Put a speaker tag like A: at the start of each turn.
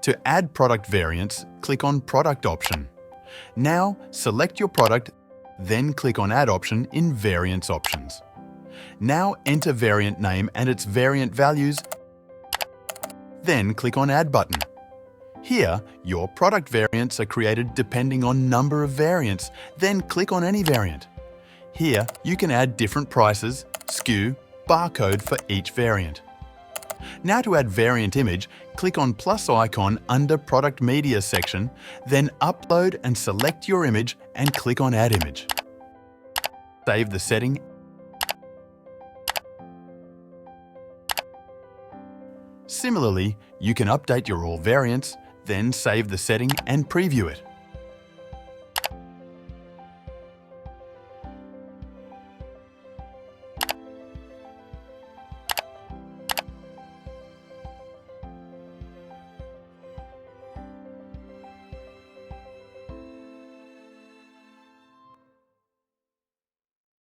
A: To add product variants, click on Product option. Now, select your product, then click on Add option in Variants options. Now enter variant name and its variant values, then click on Add button. Here, your product variants are created depending on number of variants, then click on any variant. Here, you can add different prices, SKU, barcode for each variant. Now to add variant image, click on plus icon under Product Media section, then upload and select your image and click on Add image. Save the setting. Similarly, you can update your all variants, then save the setting and preview it.